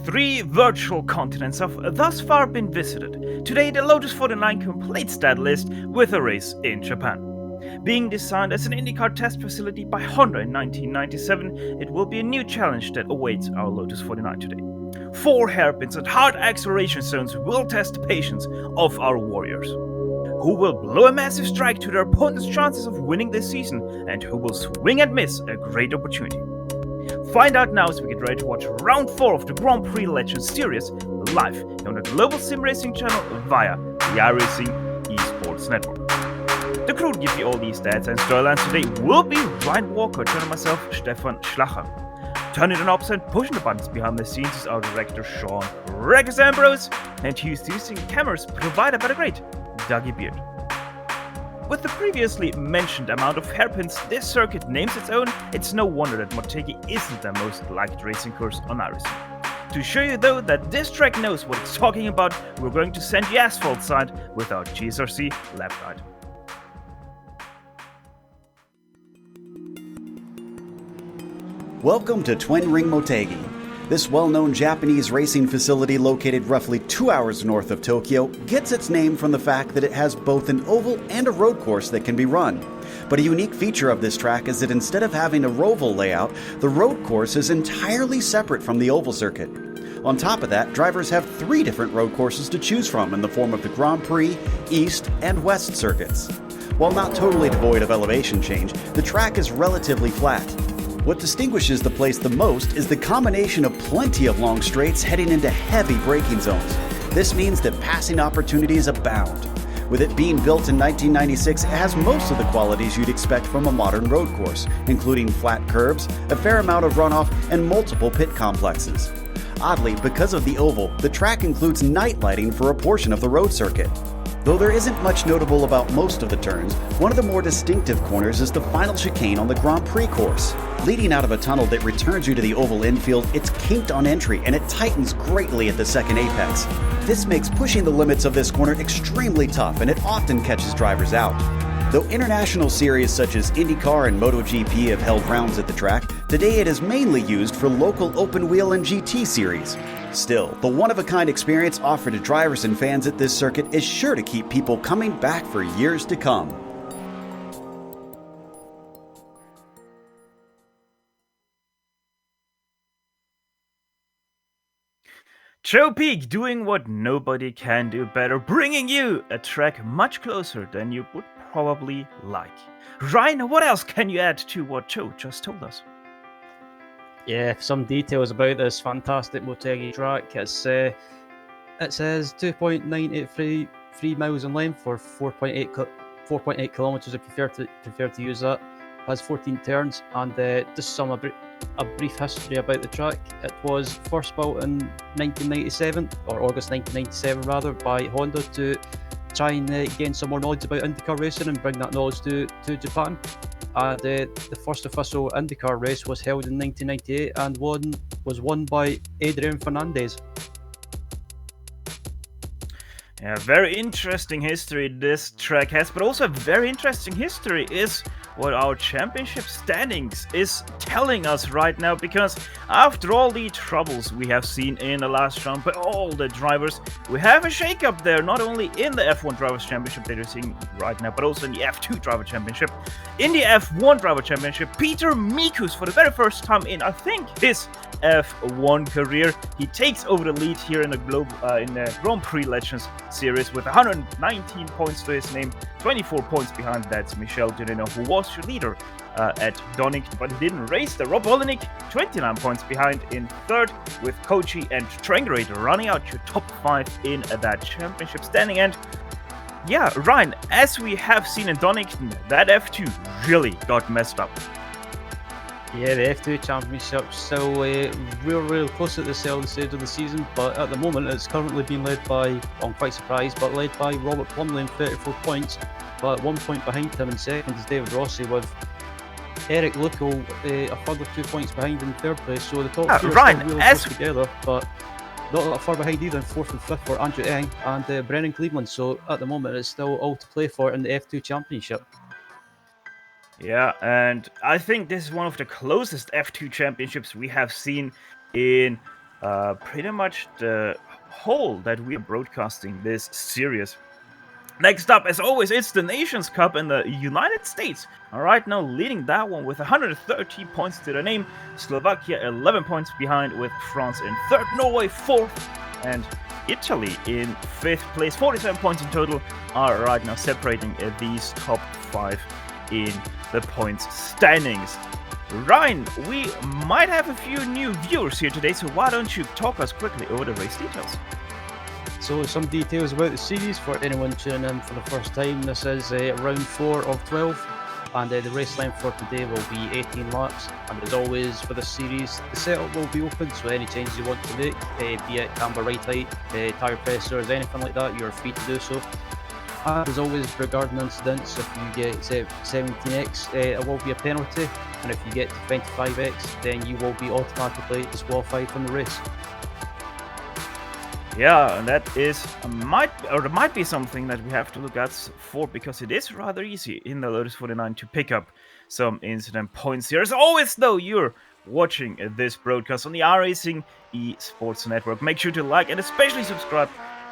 3 virtual continents have thus far been visited. Today, the Lotus 49 completes that list with a race in Japan. Being designed as an IndyCar test facility by Honda in 1997, it will be a new challenge that awaits our Lotus 49 today. 4 hairpins and hard acceleration zones will test the patience of our warriors. Who will blow a massive strike to their opponent's chances of winning this season, and who will swing and miss a great opportunity? Find out now as we get ready to watch round 4 of the Grand Prix Legends series live on the global SimRacing channel via the iRacing esports network. The crew to give you all these stats and storylines today will be Ryan Walker, and myself, Stefan Schlacher. Turning the knobs and pushing the buttons behind the scenes is our director Sean Rex Ambrose, and he's using cameras provided by the great Dougie Beard. With the previously mentioned amount of hairpins this circuit names its own, it's no wonder that Motegi isn't the most liked racing course on iRacing. To show you though that this track knows what it's talking about, we're going to send the asphalt side with our GSRC lap guide. Welcome to Twin Ring Motegi. This well-known Japanese racing facility located roughly 2 hours north of Tokyo gets its name from the fact that it has both an oval and a road course that can be run. But a unique feature of this track is that instead of having a roval layout, the road course is entirely separate from the oval circuit. On top of that, drivers have 3 different road courses to choose from in the form of the Grand Prix, East, and West circuits. While not totally devoid of elevation change, the track is relatively flat. What distinguishes the place the most is the combination of plenty of long straights heading into heavy braking zones. This means that passing opportunities abound. With it being built in 1996, it has most of the qualities you'd expect from a modern road course, including flat curbs, a fair amount of runoff, and multiple pit complexes. Oddly, because of the oval, the track includes night lighting for a portion of the road circuit. Though there isn't much notable about most of the turns, one of the more distinctive corners is the final chicane on the Grand Prix course. Leading out of a tunnel that returns you to the oval infield, it's kinked on entry and it tightens greatly at the second apex. This makes pushing the limits of this corner extremely tough, and it often catches drivers out. Though international series such as IndyCar and MotoGP have held rounds at the track, today it is mainly used for local open wheel and GT series. Still, the one-of-a-kind experience offered to drivers and fans at this circuit is sure to keep people coming back for years to come. Joe Peak doing what nobody can do better, bringing you a track much closer than you would probably like. Ryan, what else can you add to what Joe just told us? Yeah, some details about this fantastic Motegi track. It says 2.983 miles in length for 4.8 kilometers if you prefer to use that. Has 14 turns, and just a brief history about the track. It was first built in 1997, or August 1997 rather, by Honda to try and gain some more knowledge about IndyCar racing and bring that knowledge to Japan. And the first official IndyCar race was held in 1998 and was won by Adrian Fernandez. Yeah, very interesting history this track has, but also a very interesting history is what our championship standings is telling us right now, because after all the troubles we have seen in the last round by all the drivers, we have a shake-up there, not only in the F1 Drivers' Championship that you're seeing right now, but also in the F2 Driver Championship. In the F1 Driver Championship, Peter Mikus, for the very first time in, I think, his F1 career, he takes over the lead here in the Grand Prix Legends series with 119 points to his name, 24 points behind that's Michel Durino, who was your leader at Donington, but he didn't race there. Rob Olenek, 29 points behind in third, with Kochi and Trengate running out your top 5 in that championship standing. And yeah, Ryan, as we have seen in Donington, that F2 really got messed up. Yeah, the F2 Championship still real close at the stage of the season, but at the moment it's currently being led by, I'm quite surprised, but led by Robert Plumley in 34 points, but 1 point behind him in second is David Rossi, with Eric Luco a further 2 points behind in third place, so the top three are still really close together, but not that far behind either in fourth and fifth for Andrew Eng and Brennan Cleveland, so at the moment it's still all to play for in the F2 Championship. Yeah, and I think this is one of the closest F2 championships we have seen in pretty much the whole that we are broadcasting this series. Next up, as always, it's the Nations Cup in the United States. Right now leading that one with 130 points to their name. Slovakia 11 points behind, with France in third, Norway fourth, and Italy in fifth place. 47 points in total are right now separating these top 5 in the points standings. Ryan, we might have a few new viewers here today, so why don't you talk us quickly over the race details? So some details about the series for anyone tuning in for the first time. This is round 4 of 12. And the race length for today will be 18 laps. And as always for this series, the setup will be open, so any changes you want to make, be it camber right height, tyre pressures, anything like that, you're free to do so. And as always, regarding incidents, if you get 17x, it will be a penalty, and if you get to 25x, then you will be automatically disqualified from the race. Yeah, and that might be something that we have to look at for, because it is rather easy in the Lotus 49 to pick up some incident points here. As always, though, you're watching this broadcast on the iRacing eSports Network. Make sure to like and especially subscribe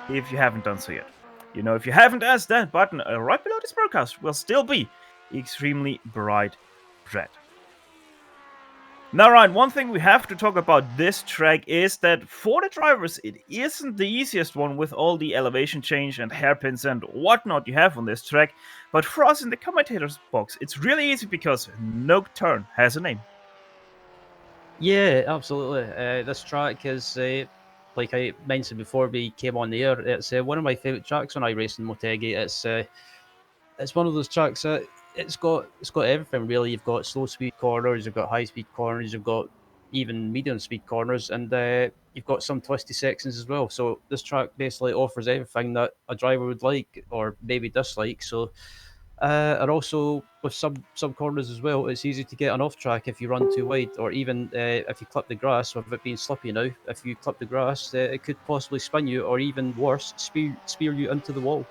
if you haven't done so yet. You know, if you haven't asked that button right below this broadcast, will still be extremely bright red. Now, Ryan, one thing we have to talk about this track is that for the drivers, it isn't the easiest one with all the elevation change and hairpins and whatnot you have on this track. But for us in the commentator's box, it's really easy because no turn has a name. Yeah, absolutely. This track is, like I mentioned before we came on the air, it's one of my favourite tracks on iRacing Motegi. It's one of those tracks that it's got everything really. You've got slow speed corners, you've got high speed corners, you've got even medium speed corners, and you've got some twisty sections as well. So this track basically offers everything that a driver would like or maybe dislike. So and also with some corners as well, it's easy to get an off track if you run too wide, or even if you clip the grass. With it being slippy now, if you clip the grass, it could possibly spin you, or even worse, spear you into the wall.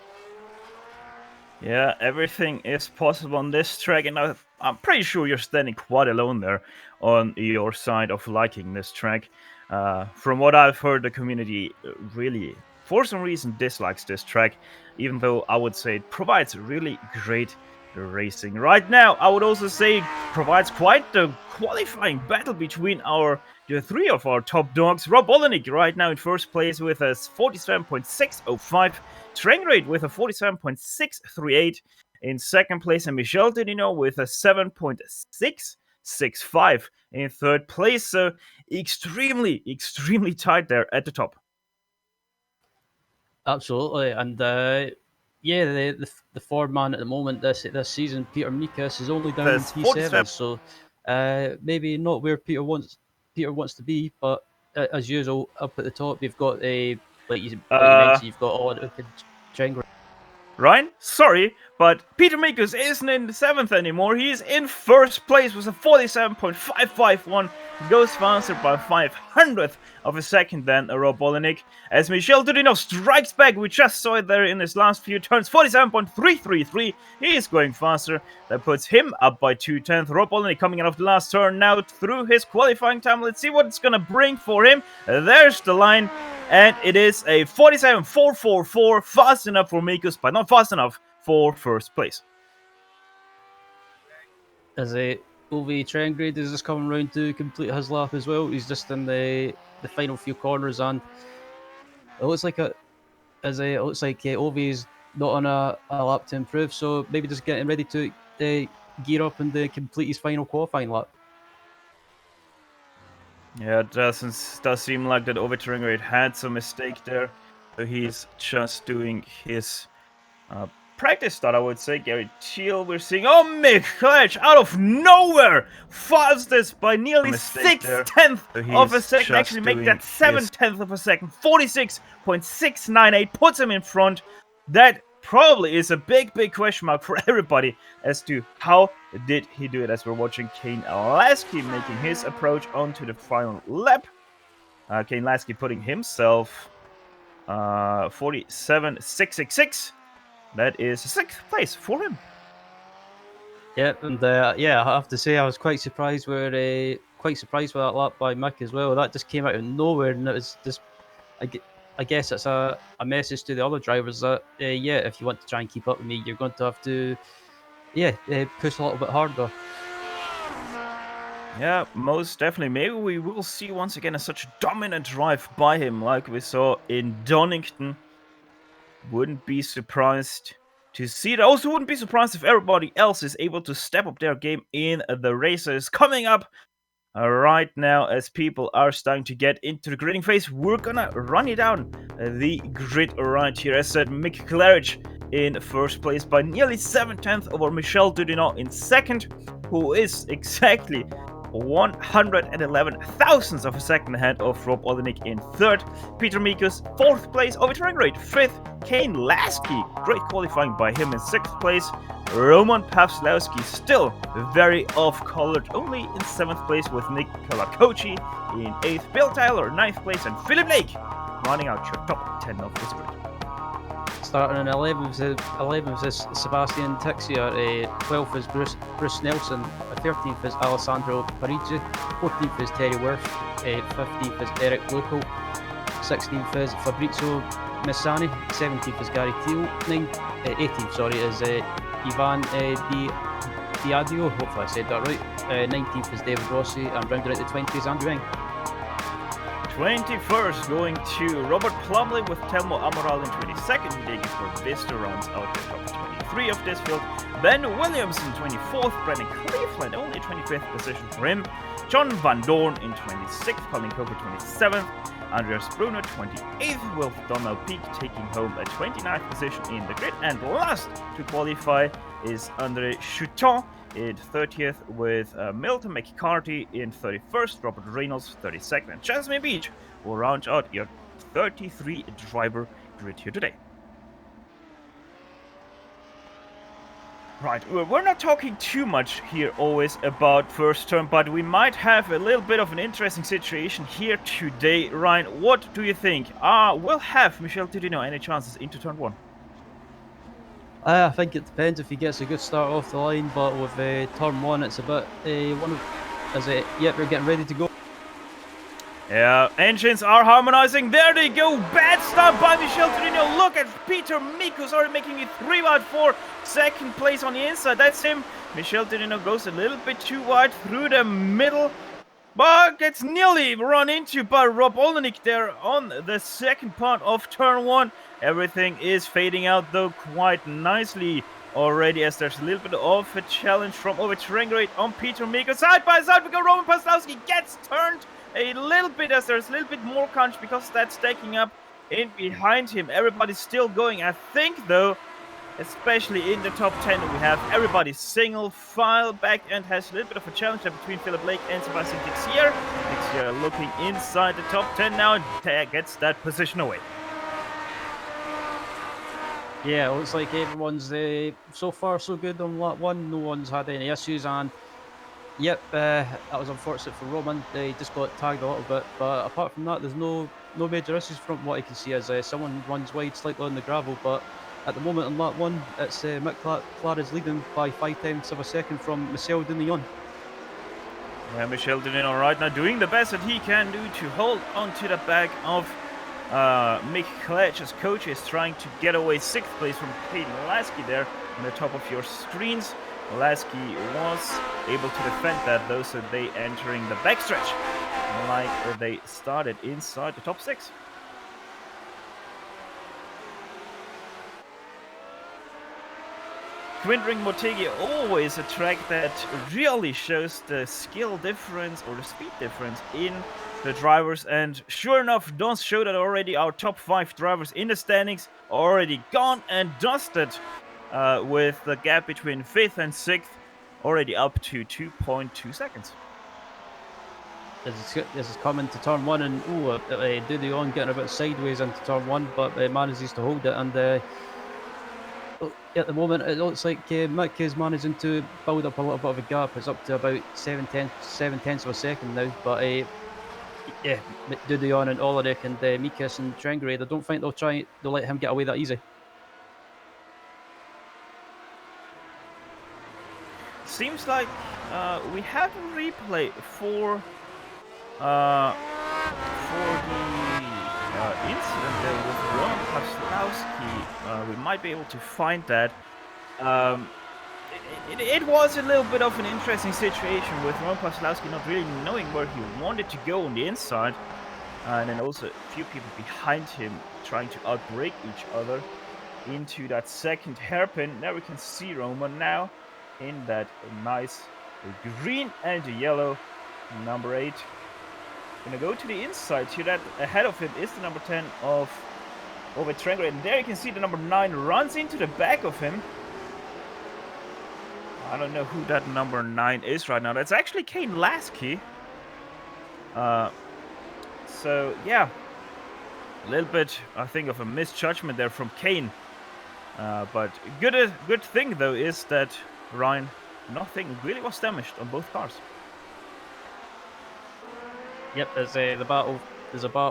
Yeah, everything is possible on this track, and I'm pretty sure you're standing quite alone there on your side of liking this track. From what I've heard, the community really, for some reason, dislikes this track, even though I would say it provides really great racing. Right now, I would also say it provides quite the qualifying battle between the three of our top dogs. Rob Olenek right now in first place with a 47.605, Traingrade with a 47.638 in second place, and Michel Didino with a 7.665 in third place. So extremely tight there at the top. Absolutely, and yeah, the Ford man at the moment this season, Peter Mikas, is only down in P7, so maybe not where Peter wants to be, but as usual, up at the top, you've got like you mentioned, you've got all the Traingrade. Ryan, sorry, but Peter Mikus isn't in 7th anymore. He is in first place with a 47.551. Goes faster by 500th of a second than Rob Olenek. As Michel Dudino strikes back, we just saw it there in his last few turns, 47.333. He is going faster. That puts him up by 2/10. Rob Olenek coming out of the last turn now through his qualifying time. Let's see what it's going to bring for him. There's the line. And it is a 47.444, fast enough for Mikus, but not fast enough for first place. As Ovi Traingrade is just coming round to complete his lap as well. He's just in the final few corners, and it looks like Ovi's not on a lap to improve, so maybe just getting ready to gear up and complete his final qualifying lap. Yeah, it does seem like that Ovi Traingrade had some mistake there. So he's just doing his practice start, I would say. Gary Thiel, we're seeing, Michael out of nowhere! Fastest by nearly 6/10 of a second. Actually make that 7/10 of a second. 46.698 puts him in front. That probably is a big question mark for everybody as to how did he do it, as we're watching Kane Lasky making his approach onto the final lap. Kane Lasky putting himself 47.666. That is 6th place for him. Yeah, and yeah, I have to say I was quite surprised with that lap by Mick as well. That just came out of nowhere, and it was just I guess it's a message to the other drivers that if you want to try and keep up with me, you're going to have to push a little bit harder. Yeah, most definitely. Maybe we will see once again such a dominant drive by him like we saw in Donington. Wouldn't be surprised to see it. I also wouldn't be surprised if everybody else is able to step up their game in the races coming up right now, as people are starting to get into the gridding phase. We're gonna run you down the grid right here. As said, Mick Claridge in first place by nearly 7/10 over Michel Dudinot in second, who is exactly 111 thousandths of a second ahead of Rob Olenek in third. Peter Mikus, fourth place, overturning rate fifth. Kane Lasky, great qualifying by him in sixth place. Roman Pawlowski still very off-colored, only in seventh place with Nicola Kochi in eighth. Bill Tyler, ninth place, and Philippe Lake running out your top 10 of this grid. Starting in 11th is Sebastian Tixier, 12th is Bruce Nelson, 13th is Alessandro Parigi, 14th is Terry Worth, 15th is Eric Loco, 16th is Fabrizio Messani, 17th is Gary Teal, 18th is Ivan Diadio, hopefully I said that right, 19th is David Rossi, and rounding out the 20th is Andrew Eng. 21st going to Robert Plumley with Telmo Amaral in 22nd. Motegi for Vista rounds out the top 23 of this field. Ben Williams in 24th. Brendan Cleveland only 25th position for him. John Van Dorn in 26th. Colin Coker 27th. Andreas Bruno 28th, with Donald Peak taking home a 29th position in the grid. And last to qualify is Andre Chuton in 30th, with Milton McCarthy in 31st, Robert Reynolds 32nd, and Jasmine Beach will round out your 33 driver grid here today. Right, we're not talking too much here always about first turn, but we might have a little bit of an interesting situation here today. Ryan, what do you think? Will have Michel Dudinot any chances into turn one? I think it depends if he gets a good start off the line, but with turn one, it's a bit yep, we're getting ready to go. Yeah, engines are harmonizing. There they go. Bad start by Michel Dudinot. Look at Peter Mikus already making it 3 wide for second place on the inside. That's him. Michel Dudinot goes a little bit too wide through the middle, but gets nearly run into by Rob Olenek there on the second part of turn one. Everything is fading out though quite nicely already, as there's a little bit of a challenge from overturning rate on Peter Mikus. Side by side we go. Roman Pawlowski gets turned a little bit, as there's a little bit more crunch because that's stacking up in behind him. Everybody's still going. I think though, especially in the top 10, we have everybody single file back, and has a little bit of a challenge there between Philippe Lake and Sebastian Tixier. Tixier looking inside the top 10 now and gets that position away. Yeah, it looks like everyone's so far so good on lap one. No one's had any issues, and yep, that was unfortunate for Roman. They just got tagged a little bit, but apart from that, there's no major issues from what I can see, as someone runs wide slightly on the gravel. But at the moment in lap one, it's Mick Clara's leading by 5/10 of a second from Michel Dudinot. Yeah, Michel Dudinot right now doing the best that he can do to hold on to the back of Mick Kletch, as coach is trying to get away 6th place from Peyton Lasky there on the top of your screens. Lasky was able to defend that though, so they entering the backstretch like they started inside the top 6. Quindring Motegi, always a track that really shows the skill difference or the speed difference in the drivers, and sure enough does show that already. Our top 5 drivers in the standings already gone and dusted, with the gap between 5th and 6th already up to 2.2 seconds. This is coming to turn one, and Dudinot getting a bit sideways into turn one, but manages to hold it. And at the moment, it looks like Mick is managing to build up a little bit of a gap. It's up to about 7/10 of a second now. But yeah, Dudinot and Olenek and Mikus and Trengrade, I don't think they'll let him get away that easy. Seems like we have a replay for the incident there with Roman Pawlowski. We might be able to find that. It was a little bit of an interesting situation with Roman Pawlowski not really knowing where he wanted to go on the inside, and then also a few people behind him trying to outbrake each other into that second hairpin. There we can see Roman now in that nice green and yellow number 8. Gonna go to the inside here. That ahead of him is the number 10 of over Trengrid. And there you can see the number 9 runs into the back of him. I don't know who that number 9 is right now. That's actually Kane Lasky. So yeah, a little bit, I think, of a misjudgment there from Kane. But good thing though is that Ryan, nothing really was damaged on both cars. Yep, there's a battle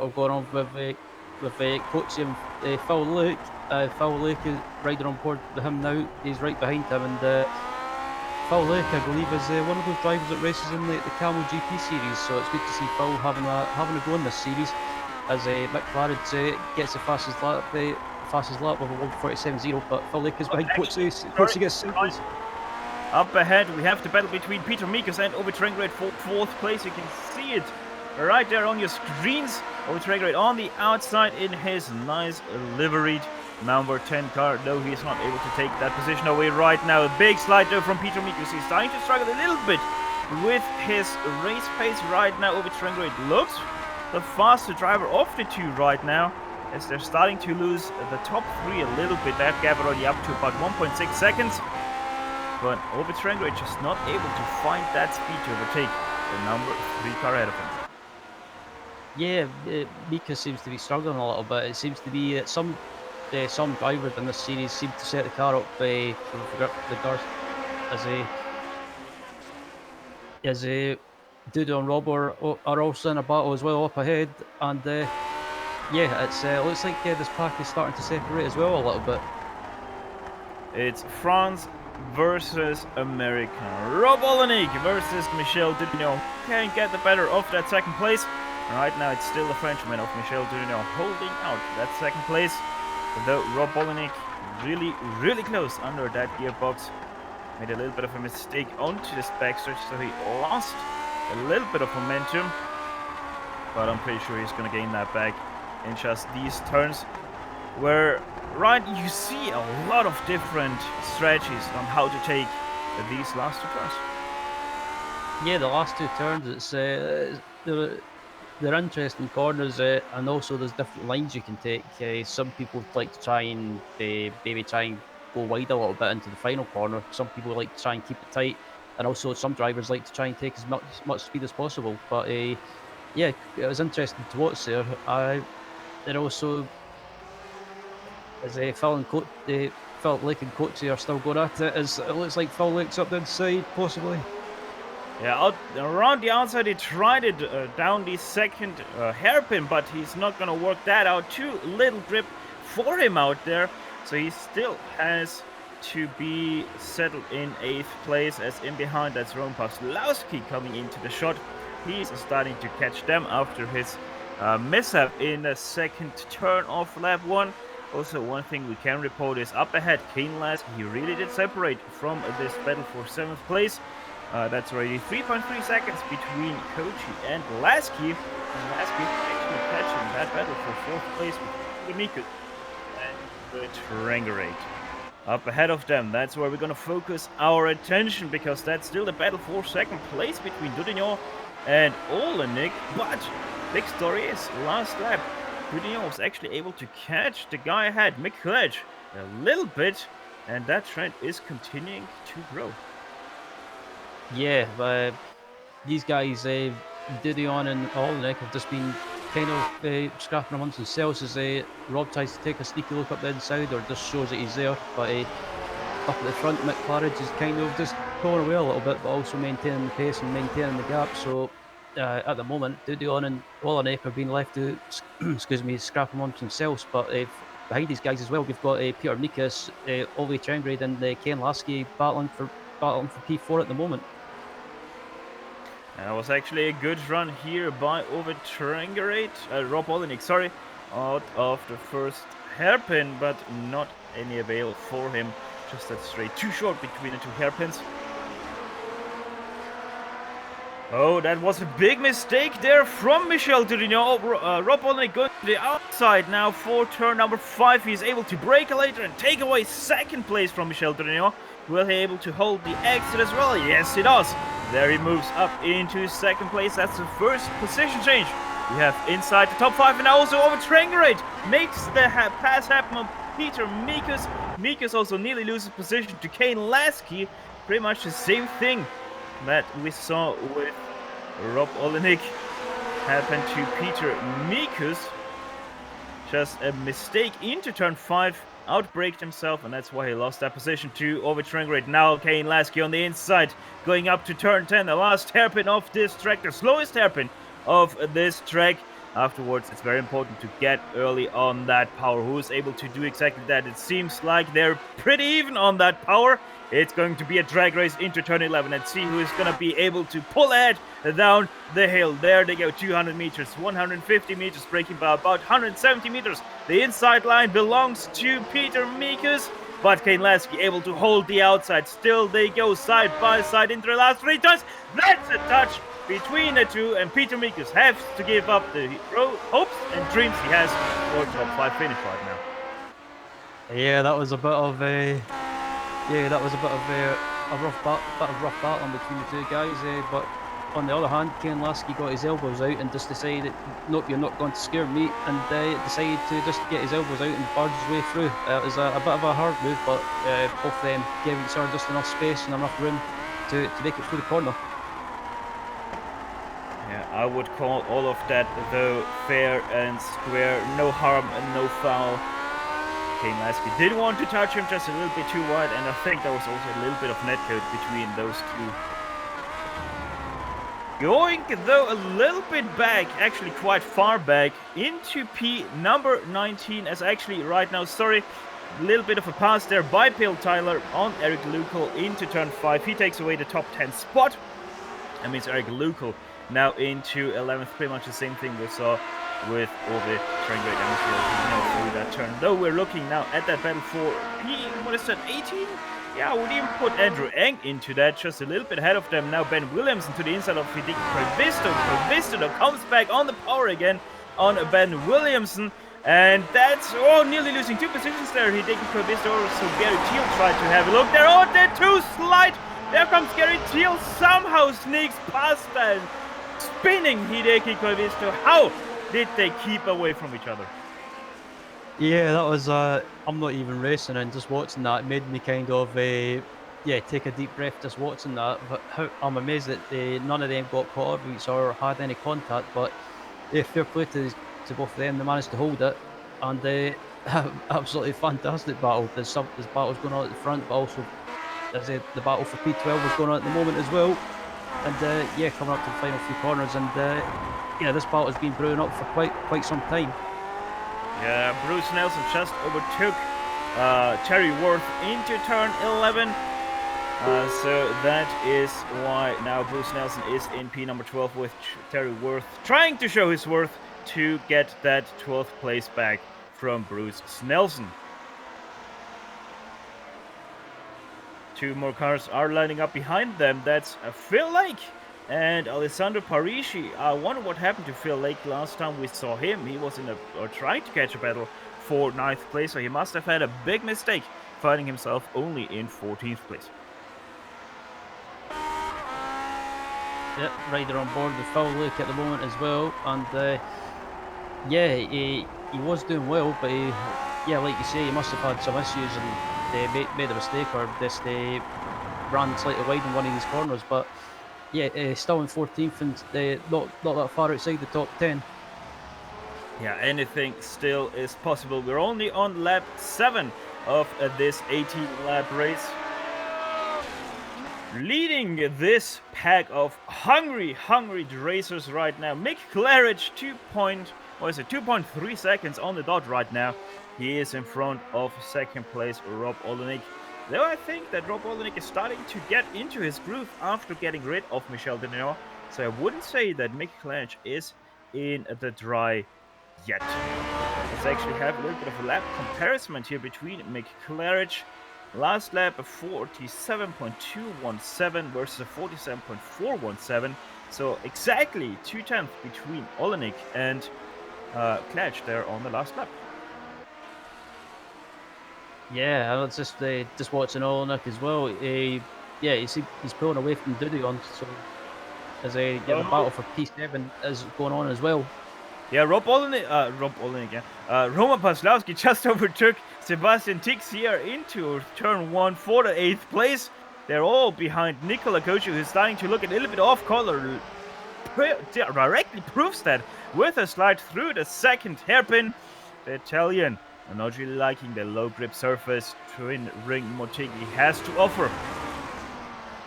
going on with Coachy and Phil Luke. Phil Luke is riding on board with him now. He's right behind him, and Phil Luke, I believe, is one of those drivers that races in the Camel GP series. So it's good to see Phil having a go in this series as McLaren gets the fastest lap with a 1:47.0. But Phil Luke is behind Coachy. Coachy gets second. Up ahead, we have the battle between Peter Mikas and Ove Trengrid for 4th place. You can see it right there on your screens. Ove Trengrid on the outside in his nice liveried number 10 car, though he's not able to take that position away right now. A big slide though from Peter Mikas. He's starting to struggle a little bit with his race pace right now. Ove Trengrid looks the faster driver of the two right now, as they're starting to lose the top 3 a little bit. That gap already up to about 1.6 seconds. But Ove Trengrid just not able to find that speed to overtake the number 3 car ahead of him. Yeah, Mika seems to be struggling a little bit. It seems to be that some drivers in this series seem to set the car up for the cars as a Dudu and Rob are also in a battle as well up ahead, and yeah, it's looks like this pack is starting to separate as well a little bit. It's France versus America. Rob Olenek versus Michel Dudino. Can't get the better of that second place. Right now it's still the Frenchman of Michel Dudino holding out that second place. Though Rob Olenek really close under that gearbox. Made a little bit of a mistake onto this backstretch, so he lost a little bit of momentum. But I'm pretty sure he's going to gain that back in just these turns, where right you see a lot of different strategies on how to take these last 2 turns. Yeah, the last 2 turns, it's they're interesting corners, and also there's different lines you can take. Some people like to try and maybe try and go wide a little bit into the final corner. Some people like to try and keep it tight, and also some drivers like to try and take as much speed as possible. But yeah, it was interesting to watch there. And also, as Phil Lake and Coachy are still going at it, as it looks like Phil Lake's up the inside, possibly. Yeah, around the outside he tried it down the second hairpin, but he's not going to work that out. Too little grip for him out there, so he still has to be settled in 8th place. As in behind, that's Roman Pawlowski coming into the shot. He's starting to catch them after his mishap in the second turn of lap 1. Also, one thing we can report is up ahead, Kane Lasky. He really did separate from this battle for 7th place. That's already 3.3 seconds between Coachy and Lasky. And Lasky actually catching that battle for 4th place with Miku and the Trengrid. Up ahead of them, that's where we're going to focus our attention, because that's still the battle for 2nd place between Dudignon and Olenek. But big story is, last lap, Dudignon was actually able to catch the guy ahead, Mick Cledge, a little bit, and that trend is continuing to grow. Yeah, but these guys, Dudignon and Olenek, have just been kind of scrapping amongst themselves as Rob tries to take a sneaky look up the inside, or just shows that he's there. But up at the front, Mick Claridge is kind of just pulling away a little bit, but also maintaining the pace and maintaining the gap. So at the moment, Dudignon and Olenek have been left to, scrap amongst themselves. But behind these guys as well, we've got Peter Mikas, Ove Trengrid, and Ken Lasky battling for P4 at the moment. That was actually a good run here by Ove Trengrid, Rob Olenek, sorry, out of the first hairpin, but not any avail for him. Just that straight, too short between the 2 hairpins. Oh, that was a big mistake there from Michel Dudignon. Rob Olenek going to the outside now for turn number 5. He's able to brake later and take away 2nd place from Michel Dudignon. Will he able to hold the exit as well? Yes, he does. There he moves up into 2nd place. That's the first position change We have inside the top 5 and also over Trangerate makes the pass happen on Peter Mikus. Mikus also nearly loses position to Kane Lasky. Pretty much the same thing that we saw with Rob Olenek happen to Peter Mikus. Just a mistake into turn 5. Outbraked himself, and that's why he lost that position to over Trangerate. Now Kane Lasky on the inside, going up to turn 10, the last hairpin of this track, the slowest hairpin of this track. Afterwards, it's very important to get early on that power. Who's able to do exactly that? It seems like they're pretty even on that power. It's going to be a drag race into turn 11 and see who is going to be able to pull ahead down the hill. There they go, 200 meters, 150 meters, braking by about 170 meters. The inside line belongs to Peter Mikus, but Kane Lasky able to hold the outside. Still they go side by side into the last 3 turns. That's a touch between the two, and Peter Mikus has to give up the hopes and dreams he has for a top 5 finish right now. Yeah, that was a bit of a rough battle between the two guys. But on the other hand, Kane Lasky got his elbows out and just decided, nope, you're not going to scare me, and decided to just get his elbows out and barge his way through. It was a bit of a hard move, but both of them gave each other just enough space and enough room to make it through the corner. Yeah, I would call all of that, though, fair and square. No harm and no foul. Kane Lasky did want to touch him just a little bit too wide, and I think there was also a little bit of netcode between those two. Going, though, a little bit back, actually quite far back, into P number 19, as actually right now, sorry, a little bit of a pass there by Bill Tyler on Eric Lukel into turn 5. He takes away the top 10 spot. That means Eric Lukel now into 11th, pretty much the same thing we saw with Ove Trangerate through that turn. Though we're looking now at that battle for what is that, 18? Yeah, I would even put Andrew Eng into that, just a little bit ahead of them. Now Ben Williamson to the inside of Hideki Previsto. Previsto comes back on the power again on Ben Williamson. And that's, nearly losing 2 positions there. Hideki Previsto, so Gary Thiel tried to have a look there. Oh, they're too slight. There comes Gary Thiel, somehow sneaks past that spinning Hideki Previsto. How did they keep away from each other? Yeah, that was, I'm not even racing and just watching that. It made me kind of, take a deep breath just watching that. But I'm amazed that none of them got caught up with each other or had any contact. But fair play to both of them. They managed to hold it. And absolutely fantastic battle. There's battles going on at the front, but also there's the battle for P12 was going on at the moment as well. And coming up to the final few corners. And this battle has been brewing up for quite some time. Yeah, Bruce Nelson just overtook Terry Worth into turn 11. So that is why now Bruce Nelson is in P number 12 with Terry Worth, trying to show his worth to get that 12th place back from Bruce Nelson. 2 more cars are lining up behind them. That's Phil Lake and Alessandro Parisi. I wonder what happened to Phil Lake last time we saw him. He was trying to catch a battle for 9th place, so he must have had a big mistake, finding himself only in 14th place. Yep, Ryder on board with Phil Lake at the moment as well, and he was doing well, but like you say, he must have had some issues and made a mistake or just ran slightly wide in one of these corners, but still in 14th and not that far outside the top 10. Yeah, anything still is possible. We're only on lap 7 of this 18-lap race. Leading this pack of hungry racers right now, Mick Claridge, 2.3 seconds on the dot right now. He is in front of 2nd place Rob Olenek. Though I think that Rob Olenek is starting to get into his groove after getting rid of Michel Deneur. So I wouldn't say that Mick Claridge is in the dry yet. Let's actually have a little bit of a lap comparison here between Mick Claridge. Last lap a 47.217 versus a 47.417. So exactly 2/10 between Olenek and Claridge there on the last lap. Yeah, I was just watching Olenek as well. He's pulling away from Dudion, so as the battle for P7 is going on as well. Yeah, Roman Paslowski just overtook Sebastian Tixier into turn 1 for the 8th place. They're all behind Nicola Kochu, who's starting to look a little bit off color. Directly proves that with a slide through the second hairpin. The Italian are not really liking the low grip surface twin ring Motegi has to offer.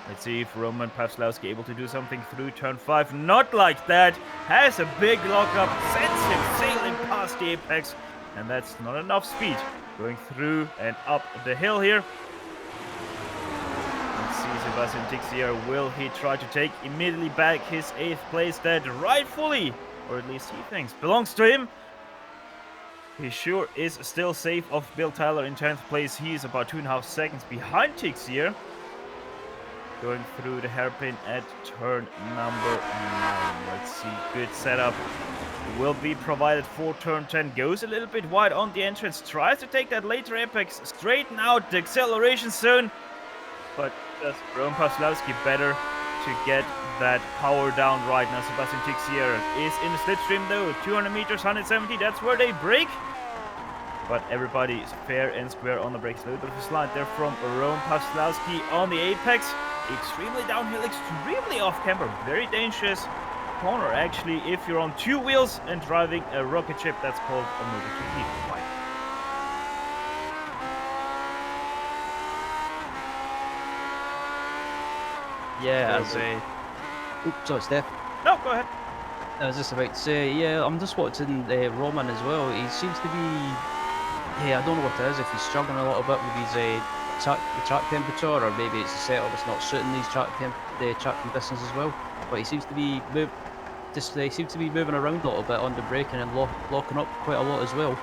Let's see if Roman Pawlowski able to do something through turn 5. Not like that. Has a big lockup, sends him sailing past the apex, and that's not enough speed. Going through and up the hill here. Let's see Sebastian Tixier. Will he try to take immediately back his 8th place that rightfully, or at least he thinks, belongs to him? He sure is still safe of Bill Tyler in 10th place. He is about 2.5 seconds behind Tixier. Going through the hairpin at turn number 9. Let's see, good setup will be provided for turn 10. Goes a little bit wide on the entrance, tries to take that later apex, straighten out the acceleration zone, but does Roman Pawlowski better to get that power down right now. Sebastian Tixier is in the slipstream though, 200 meters, 170, that's where they break. But everybody is fair and square on the brakes. A little bit of a slide there from Roman Pawlowski on the apex. Extremely downhill, extremely off-camber, very dangerous corner actually if you're on 2 wheels and driving a rocket ship. That's called a Motegi. Yeah, as a... Oops, sorry, Steph. No, go ahead. I was just about to say, yeah, I'm just watching Roman as well. He seems to be... Yeah, I don't know what it is, if he's struggling a little bit with his track temperature, or maybe it's the setup that's not suiting these track conditions as well. But he seems to be moving around a little bit under braking and locking up quite a lot as well.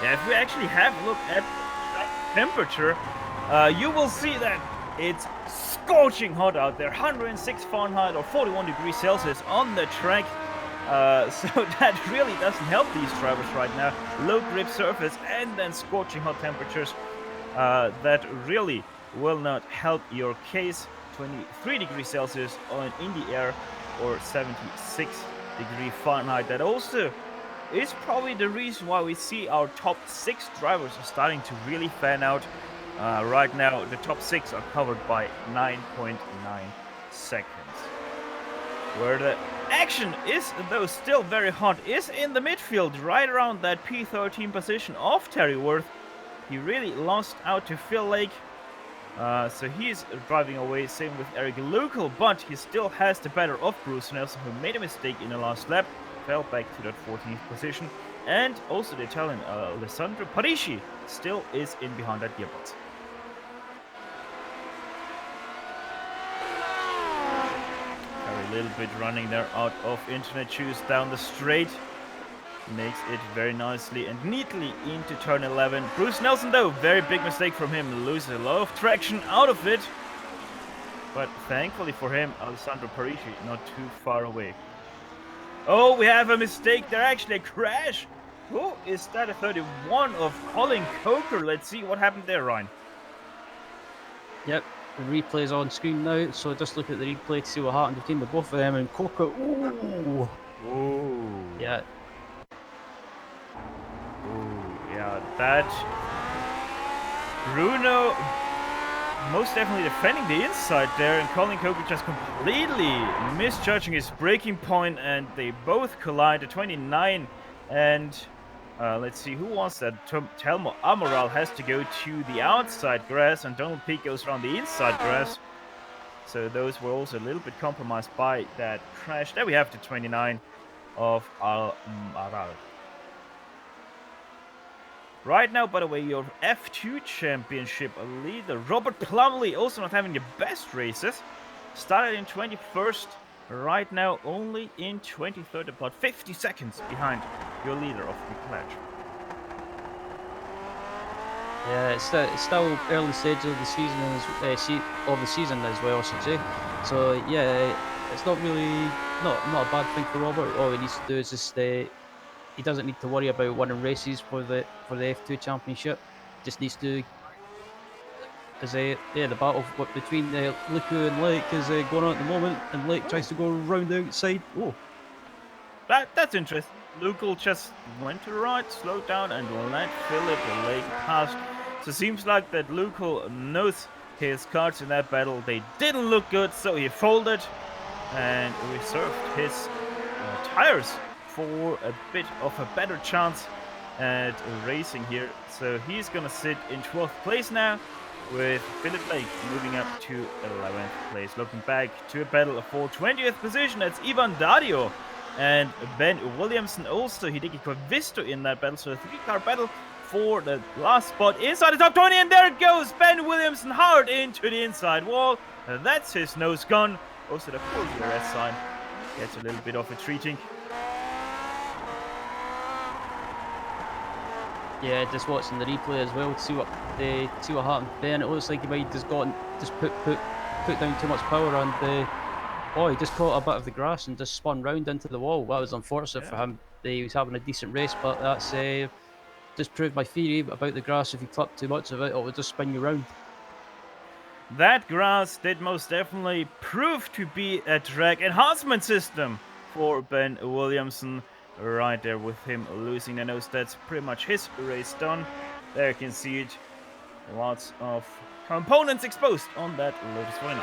Yeah, if we actually have a look at track temperature, you will see that it's scorching hot out there. 106 Fahrenheit or 41 degrees Celsius on the track. So that really doesn't help these drivers right now. Low grip surface and then scorching hot temperatures. That really will not help your case. 23 degrees Celsius in the air or 76 degree Fahrenheit. That also is probably the reason why we see our top 6 drivers are starting to really fan out. Right now, the top 6 are covered by 9.9 seconds. Where the action is, though still very hot, is in the midfield, right around that P13 position of Terry Worth. He really lost out to Phil Lake, so he's driving away. Same with Eric Lucal, but he still has the better of Bruce Nelson, who made a mistake in the last lap, fell back to that 14th position, and also the Italian Alessandro Parisi still is in behind that gearbox. A little bit running there out of internet shoes down the straight. Makes it very nicely and neatly into turn 11. Bruce Nelson though, very big mistake from him, loses a lot of traction out of it. But thankfully for him, Alessandro Parisi not too far away. Oh, we have a mistake there, actually a crash. Who is that? A 31 of Colin Coker. Let's see what happened there, Ryan. Yep. The replay's on screen now, so just look at the replay to see what happened between the both of them. And Coca, ooh, yeah, yeah, that Bruno most definitely defending the inside there, and Colin Coker just completely misjudging his braking point, and they both collide at 29 and. Let's see, who was that? Telmo Amaral has to go to the outside grass, and Donald Peake goes around the inside grass. So those were also a little bit compromised by that crash. There we have the 29 of Amaral. Right now, by the way, your F2 championship leader, Robert Plumley, also not having the best races. Started in 21st. Right now, only in 23rd, about 50 seconds behind your leader of the pledge. Yeah, it's still early stages of the season as well, I should say. So yeah, it's not really not a bad thing for Robert. All he needs to do is just he doesn't need to worry about winning races for the F2 championship. Just needs to As yeah, the battle between Luku and Lake is going on at the moment, and Lake tries to go around the outside. Oh, That's interesting. Luke just went to the right, slowed down, and let Philippe Lake past. So it seems like that Luke knows his cards in that battle. They didn't look good, so he folded and reserved his tires for a bit of a better chance at racing here. So he's gonna sit in 12th place now, with Philippe Lake moving up to 11th place. Looking back to a battle for 20th position, that's Ivan Dario and Ben Williamson. Also Hideki Kavisto in that battle, so a 3-car battle for the last spot inside the top 20, and there goes Ben Williamson hard into the inside wall. That's his nose gun. Also the full DRS sign gets a little bit of a treating. yeah, just watching the replay as well to see what happened then. It looks like he might just put down too much power, and oh, he just caught a bit of the grass and just spun round into the wall. That was unfortunate for him. He was having a decent race, but that's just proved my theory about the grass. If you clip too much of it, it will just spin you round. That grass did most definitely prove to be a drag enhancement system for Ben Williamson. Right there with him losing the nose. That's pretty much his race done. There you can see it. Lots of components exposed on that Lotus 49.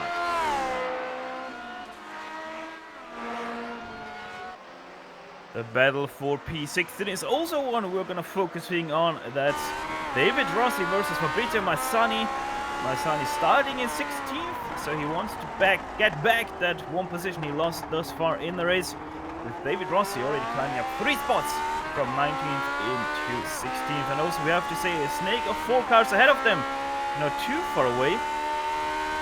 The battle for P16 is also one we're gonna focusing on. That's David Rossi versus Fabrizio Massani. Massani starting in 16th, so he wants to get back that one position he lost thus far in the race, with David Rossi already climbing up 3 spots from 19th into 16th. And also we have to say a snake of 4 cars ahead of them, not too far away.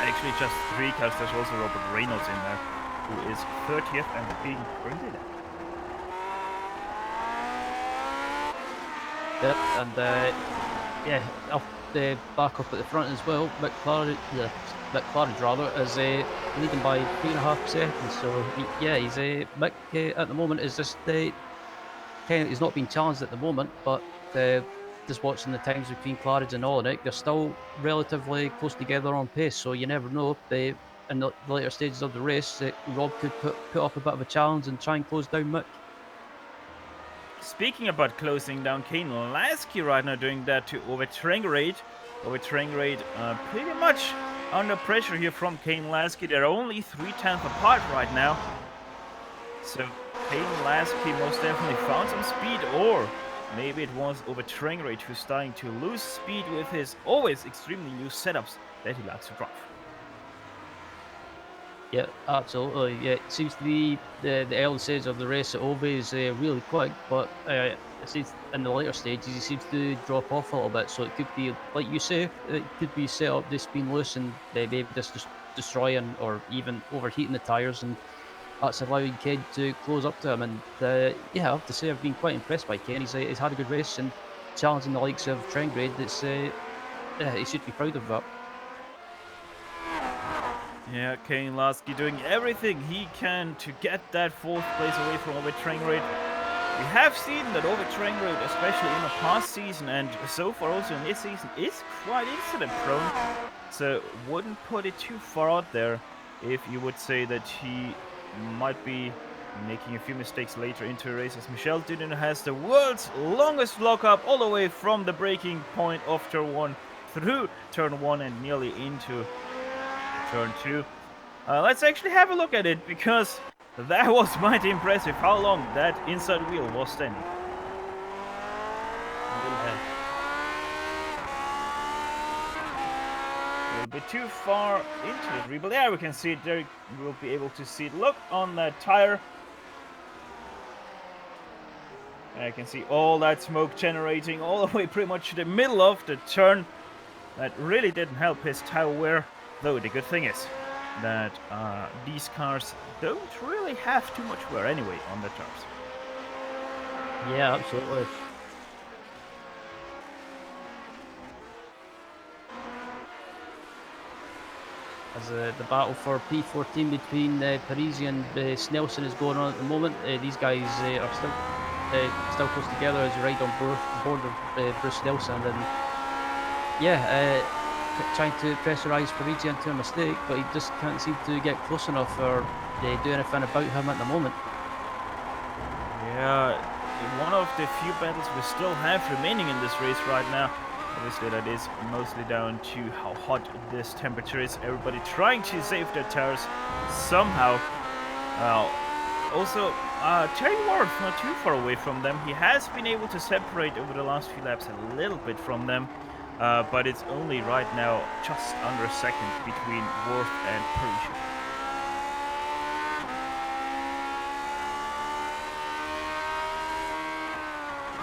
Actually just 3 cars. There's also Robert Reynolds in there, who is 30th and being currently left. Yep, and yeah, back up at the front as well. McLaren rather is leading by 3.5 seconds. So yeah, he's Mick at the moment is just he's not being challenged at the moment, but just watching the times between Claridge and Olenek, they're still relatively close together on pace. So you never know. In the later stages of the race, Rob could put up a bit of a challenge and try and close down Mick. Speaking about closing down, Kane Lasky right now doing that to Overtraingrade. Overtraingrade pretty much under pressure here from Kane Lasky. They're only 3/10 apart right now. So Kane Lasky most definitely found some speed, or maybe it was Overtraingrade who's starting to lose speed with his always extremely loose setups that he likes to drive. Yeah, absolutely. Yeah, it seems to be the early stage of the race at Ove is really quick, but it seems in the later stages he seems to drop off a little bit. So it could be, like you say, it could be set up just being loose and maybe just destroying or even overheating the tyres, and that's allowing Ken to close up to him. And yeah, I have to say I've been quite impressed by Ken. He's had a good race and challenging the likes of Trenggrade. It's he should be proud of that. Yeah, Kane Lasky doing everything he can to get that 4th place away from Overtraingrade. We have seen that Overtraingrade, especially in the past season and so far also in this season, is quite incident prone. So wouldn't put it too far out there if you would say that he might be making a few mistakes later into a race, as Michel Dudin has the world's longest lockup all the way from the braking point of turn 1 through turn 1 and nearly into turn 2. Let's actually have a look at it, because that was mighty impressive how long that inside wheel was standing. A little bit too far into the dribble. There we can see it. There we'll be able to see it. Look on that tire. I can see all that smoke generating all the way pretty much to the middle of the turn. That really didn't help his tire wear. Though the good thing is that these cars don't really have too much wear anyway on the tires. Yeah, absolutely. As the battle for P14 between Parisi and Snelson is going on at the moment, these guys are still close together as you ride on board of Bruce Snelson, and yeah. trying to pressurise Parigi into a mistake, but he just can't seem to get close enough or do anything about him at the moment. Yeah, one of the few battles we still have remaining in this race right now. Obviously, that is mostly down to how hot this temperature is. Everybody trying to save their tires somehow. Also, Terry Ward not too far away from them. He has been able to separate over the last few laps a little bit from them, but it's only right now just under a second between Worth and Parigi.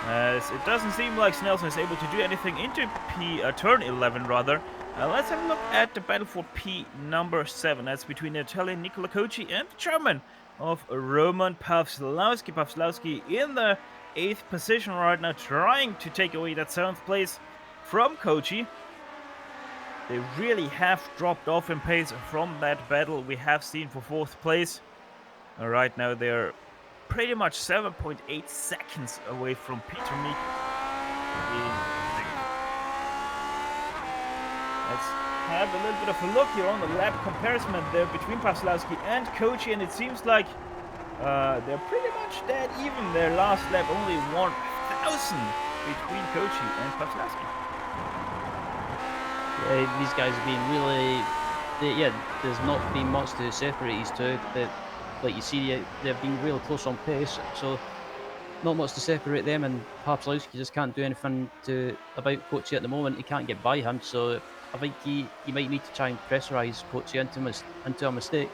As it doesn't seem like Snelson is able to do anything into turn 11 rather. Let's have a look at the battle for P number 7. That's between the Italian Nicola Cocci and the German of Roman Pawlowski. Pawlowski in the 8th position right now, trying to take away that 7th place from Cocci. They really have dropped off in pace from that battle we have seen for 4th place. Right now they're pretty much 7.8 seconds away from Peter Meek. Let's have a little bit of a look here on the lap comparison there between Pawlowski and Cocci, and it seems like they're pretty much dead even. Their last lap only 1,000 between Cocci and Pawlowski. Yeah, these guys have been really... there's not been much to separate these two. Like you see, they've been really close on pace, so not much to separate them, and Pawlowski just can't do anything about Cocci at the moment. He can't get by him, so I think he might need to try and pressurise Cocci into a mistake.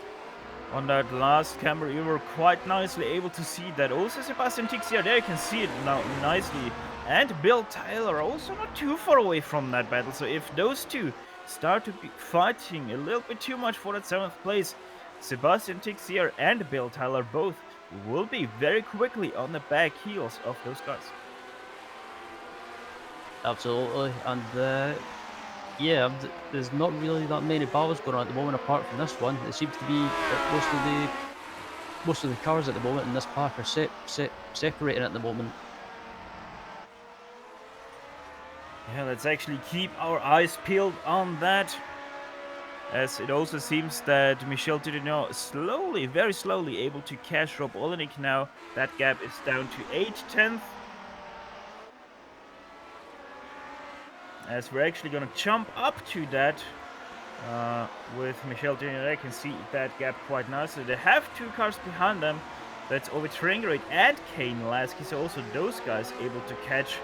On that last camera, you were quite nicely able to see that also Sebastian Tixier there, you can see it now nicely, and Bill Tyler also not too far away from that battle. So if those two start to be fighting a little bit too much for that 7th place, Sebastian Tixier and Bill Tyler both will be very quickly on the back heels of those guys. Absolutely, and there's not really that many battles going on at the moment apart from this one. It seems to be that most of the cars at the moment in this pack are separating at the moment. Yeah, let's actually keep our eyes peeled on that, as it also seems that Michel Dudino slowly, very slowly able to catch Rob Olenek now. That gap is down to 8/10. As we're actually going to jump up to that with Michel Dudino. I can see that gap quite nicely. They have 2 cars behind them. That's Ovid Tringrid and Kane Lasky. So also those guys able to catch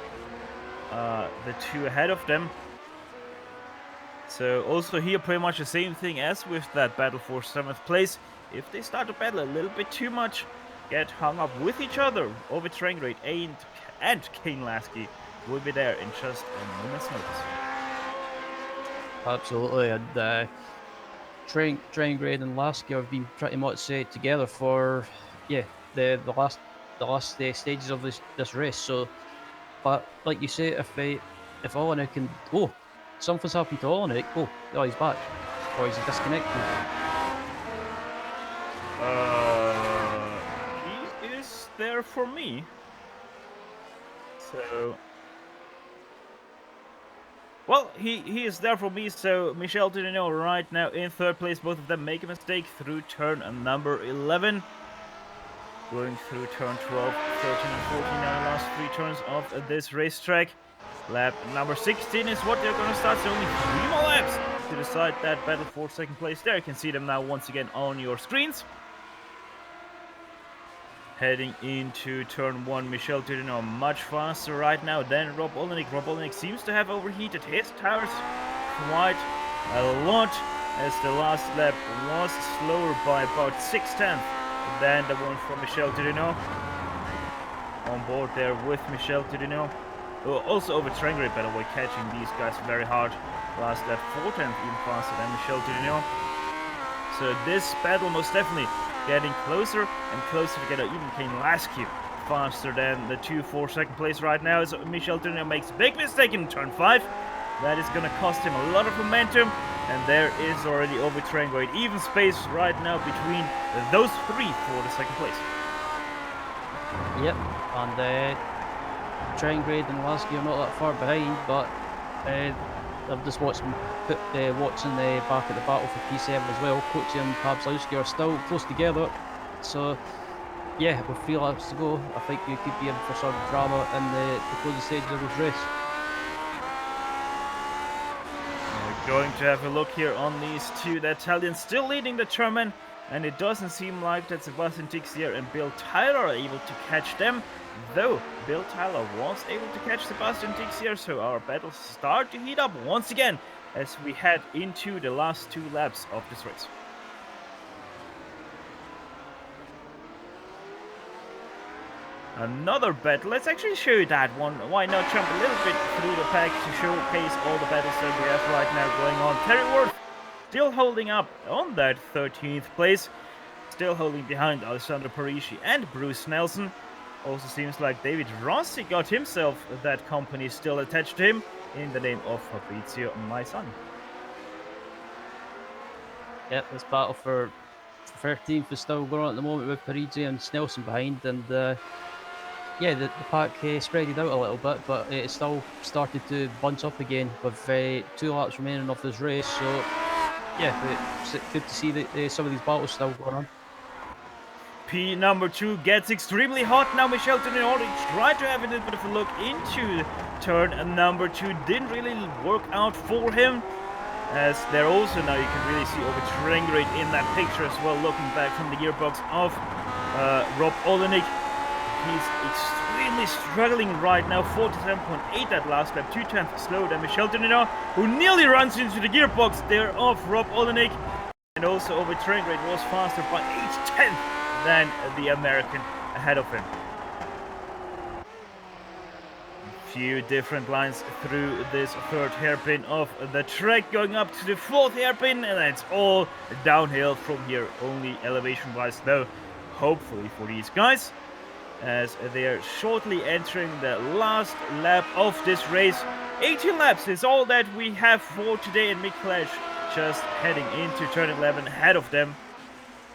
the 2 ahead of them. So also here pretty much the same thing as with that battle for 7th place. If they start to battle a little bit too much, get hung up with each other, Ovid Tringrid and Kane Lasky will be there in just a moment's notice. Absolutely, and Tringrid and Lasky have been pretty much together for the last stages of this race. So, but like you say, if Olenek can something's happened to Olenek. Oh, he's back, or is he disconnected? He is there for me. So, well, he is there for me. So Michel Dudino right now in 3rd place. Both of them make a mistake through turn number 11. Going through turn 12, 13 and 14 now, the last 3 turns of this racetrack. Lap number 16 is what they're going to start, so only 3 more laps to decide that battle for 2nd place. There you can see them now once again on your screens. Heading into turn 1, Michel Dudino much faster right now than Rob Olenek. Rob Olenek seems to have overheated his tires quite a lot, as the last lap was slower by about 6/10 than the one from Michel Dudino. On board there with Michel Dudino. Also over Tringrid, by the way, catching these guys very hard. Last lap 4/10 even faster than Michel Dudino. So this battle most definitely getting closer and closer together. Even Kane Lasky faster than the 2 for 2nd place right now. So Michel Dudino makes a big mistake in turn 5. That is going to cost him a lot of momentum. And there is already over Tringrid. Even space right now between those 3 for the 2nd place. Yep, and Tringrid and Lasky are not that far behind, but I've just watched watching back at the battle for P7 as well. Kochi and Pabslowski are still close together, so yeah, with 3 laps to go, I think you could be in for some drama in the closing stages of this race. We're going to have a look here on these two. The Italians still leading the German, and it doesn't seem like that Sebastian Tixier and Bill Tyler are able to catch them, though Bill Tyler was able to catch Sebastian Tixier, so our battles start to heat up once again as we head into the last 2 laps of this race. Another battle. Let's actually show you that one. Why not jump a little bit through the pack to showcase all the battles that we have right now going on. Terry Worth still holding up on that 13th place. Still holding behind Alessandro Parisi and Bruce Nelson. Also seems like David Rossi got himself that company still attached to him in the name of Fabrizio Maisani. Yep, this battle for 13th is still going on at the moment with Parisi and Snelson behind, and yeah, the pack spreaded out a little bit, but it still started to bunch up again with 2 laps remaining of this race. So yeah, it's good to see that some of these battles still going on. P number 2 gets extremely hot now. Michel Tourneau tried to have a little bit of a look into turn number 2. Didn't really work out for him. As there also now you can really see over Trengrid in that picture as well, looking back from the gearbox of Rob Olenek. He's extremely struggling right now. 47.8 that last lap, 2/10 slower than Michel Tourneau, who nearly runs into the gearbox there of Rob Olenek. And also over Trengrid was faster by 8/10 than the American ahead of him. Few different lines through this 3rd hairpin of the track, going up to the 4th hairpin, and it's all downhill from here, only elevation wise though, hopefully for these guys, as they are shortly entering the last lap of this race. 18 laps is all that we have for today, and Mick Clash just heading into turn 11 ahead of them.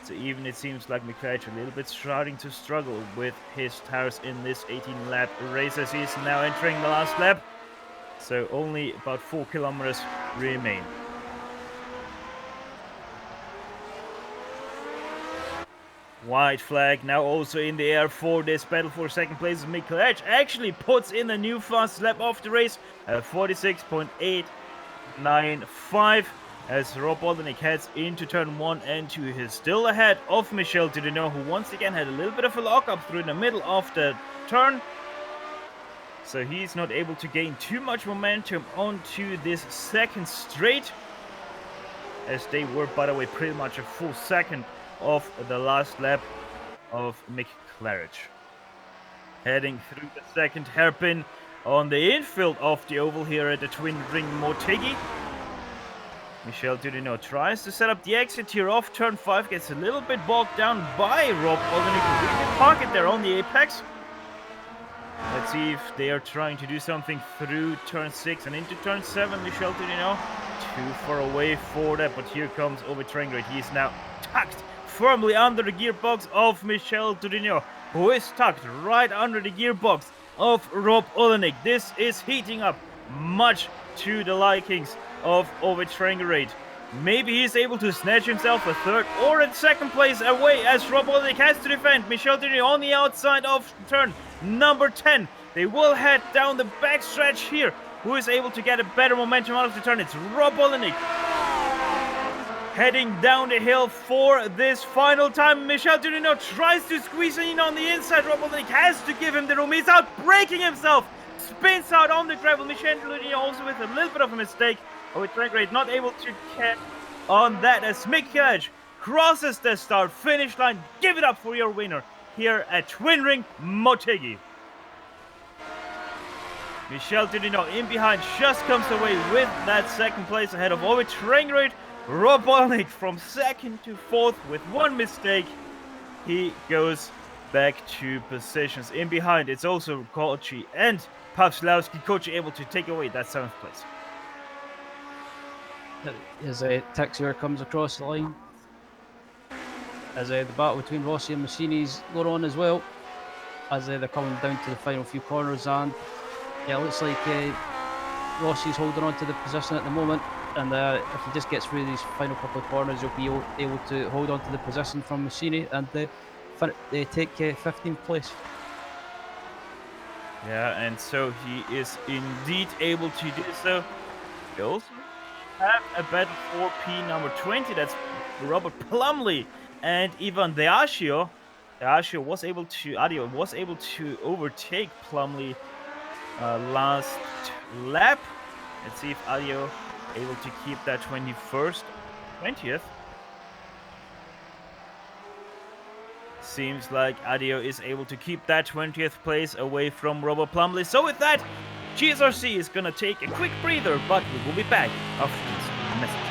So even it seems like McClatch a little bit starting to struggle with his tires in this 18-lap race as he's now entering the last lap. So only about 4 kilometers remain. White flag now also in the air for this battle for 2nd place. McClatch actually puts in a new fast lap of the race at 46.895. As Rob Olenek heads into turn 1 and 2. He's still ahead of Michel Tourneau, who once again had a little bit of a lock-up through the middle of the turn. So he's not able to gain too much momentum onto this 2nd straight. As they were, by the way, pretty much a full second of the last lap of Mick Claridge. Heading through the 2nd hairpin on the infield of the oval here at the Twin Ring Motegi. Michel Tourneau tries to set up the exit here off turn 5, gets a little bit bogged down by Rob Olenek, who really did park it there on the apex. Let's see if they are trying to do something through turn 6 and into turn 7. Michel Tourneau too far away for that, but here comes over Trengrid. He's now tucked firmly under the gearbox of Michel Tourneau, who is tucked right under the gearbox of Rob Olenek. This is heating up much to the likings of Ovid Trengrid. Maybe he's able to snatch himself a 3rd or a 2nd place away as Rob Olenek has to defend Michel Tourneau on the outside of turn number 10. They will head down the backstretch here. Who is able to get a better momentum out of the turn? It's Rob Olenek. Heading down the hill for this final time. Michel Tourneau tries to squeeze in on the inside. Rob Olenek has to give him the room. He's out braking himself. Spins out on the gravel. Michel Tourneau also with a little bit of a mistake. With Trengrid not able to catch on that as Mick Claridge crosses the start-finish line. Give it up for your winner here at Twin Ring Motegi. Michel Tourneau in behind just comes away with that 2nd place ahead of Ovid Trengrid. Rob Olenek from 2nd to 4th with 1 mistake. He goes back to positions. In behind it's also Kochi and Pawlowski. Kochi able to take away that 7th place. As Tixier comes across the line, as the battle between Rossi and Massini's going on as well, as they're coming down to the final few corners, and yeah, it looks like Rossi's holding on to the position at the moment, and if he just gets through these final couple of corners, he'll be able to hold on to the position from Massini and they take 15th place. Yeah, and so he is indeed able to do so. We also have a battle for P number 20. That's Robert Plumley and Ivan Adio was able to overtake Plumley last lap. Let's see if Adio able to keep that 20th. Seems like Adio is able to keep that 20th place away from Robert Plumley. So with that, GSRC is gonna take a quick breather, but we will be back after these messages.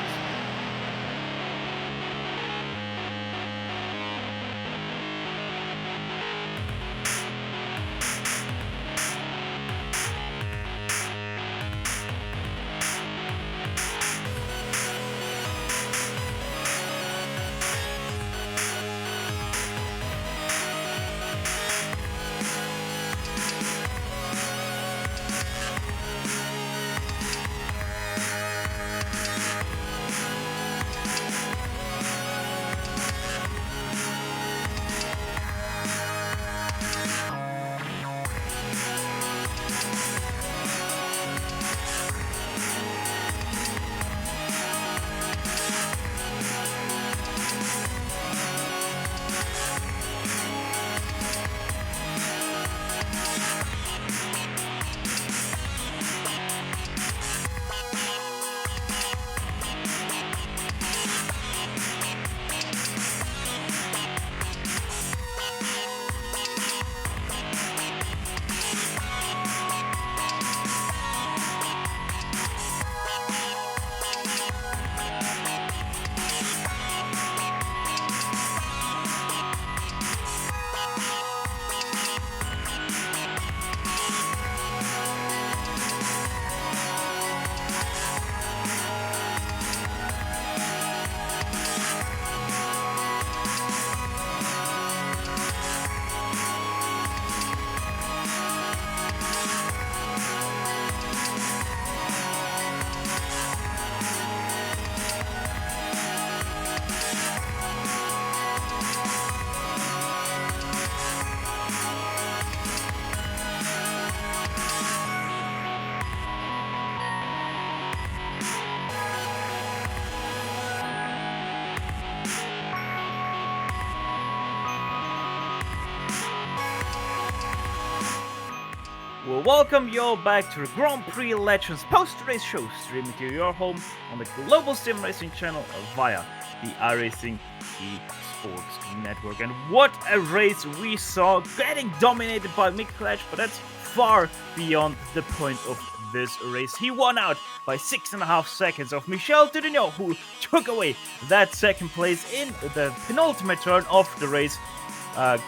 We'll welcome you all back to the Grand Prix Legends post-race show, streaming to your home on the global SimRacing channel via the iRacing eSports network. And what a race we saw, getting dominated by Mick Klatsch, but that's far beyond the point of this race. He won out by 6.5 seconds of Michel Dudignon, who took away that second place in the penultimate turn of the race.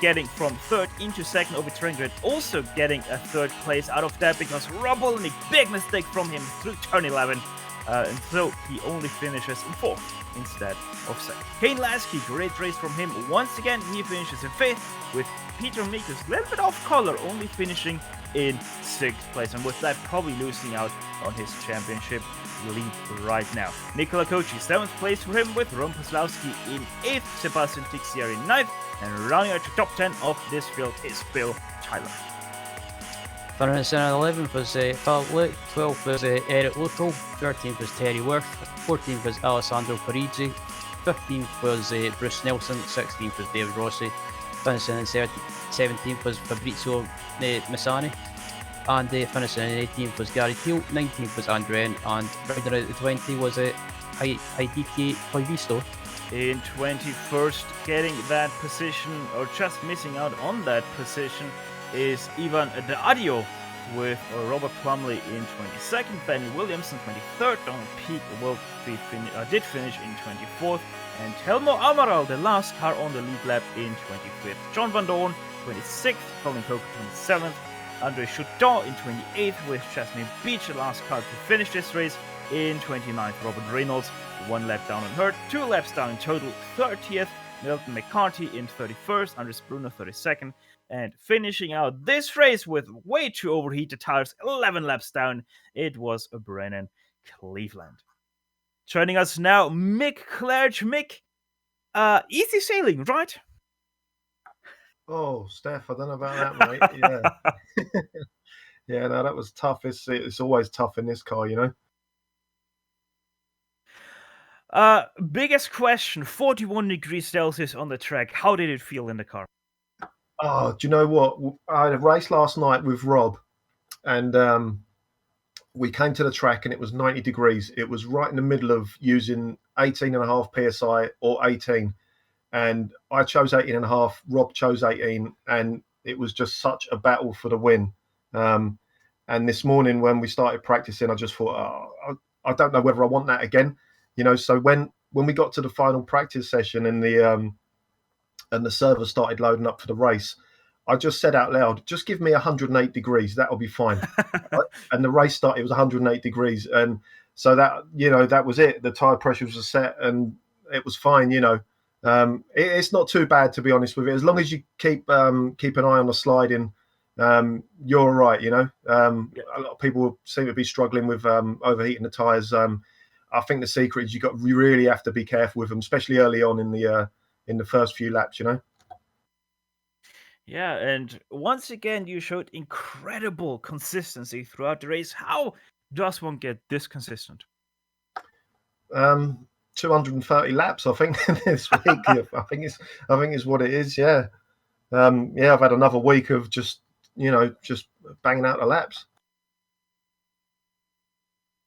Getting from third into second over turn grid, also getting a third place out of that because Rob Olenek, big mistake from him through turn 11, and so he only finishes in fourth instead of second. Kane Lasky, great race from him once again. He finishes in fifth, with Peter Mikus a little bit off color, only finishing in sixth place, and with that probably losing out on his championship lead right now. Nicola Kochi, 7th place for him, with Ron Poslawski in 8th, Sebastian Tixier in 9th, and rounding out the top 10 of this field is Bill Tyler. Finishing in 11th was Philippe Lick, 12th was Eric Luttrell, 13th was Terry Worth, 14th was Alessandro Parigi, 15th was Bruce Nelson, 16th was David Rossi, finishing in 17th was Fabrizio Missani, and finishing in 18th was Gary Teal, 19th was Andren, and rounding out the 20 was Heidiki Koivisto. In 21st, getting that position, or just missing out on that position, is Ivan Adio, with Robert Plumley in 22nd, Benny Williams in 23rd, Donald Peake did finish in 24th, and Helmo Amaral, the last car on the lead lap, in 25th. John Van Dorn, 26th, Colin Coker, 27th, Andre Choudon in 28th, with Jasmine Beach, the last car to finish this race, in 29th. Robert Reynolds, 1 lap down on Hurt, 2 laps down in total, 30th, Milton McCarthy in 31st, Andres Bruno 32nd, and finishing out this race with way too overheated tires, 11 laps down, it was Brennan Cleveland. Joining us now, Mick Clerge. Mick, easy sailing, right? Oh, Steph, I don't know about that, mate. Yeah. Yeah, no, that was tough. It's always tough in this car, you know. Biggest question, 41 degrees Celsius on the track. How did it feel in the car? Oh, do you know what? I had a race last night with Rob, and we came to the track and it was 90 degrees. It was right in the middle of using 18.5 PSI or 18. And I chose 18.5, Rob chose 18, and it was just such a battle for the win. And this morning when we started practicing, I just thought, I don't know whether I want that again. You know, so when we got to the final practice session and the server started loading up for the race, I just said out loud, just give me 108 degrees, that'll be fine. And the race started, it was 108 degrees. And so that, you know, that was it. The tire pressures were set and it was fine, you know. It's not too bad, to be honest with it. As long as you keep an eye on the sliding, you're all right, you know. A lot of people seem to be struggling with overheating the tires. I think the secret is you really have to be careful with them, especially early on in the first few laps, you know. Yeah, and once again, you showed incredible consistency throughout the race. How does one get this consistent? 230 laps, I think, this week. I think it's what it is. Yeah, I've had another week of just banging out the laps.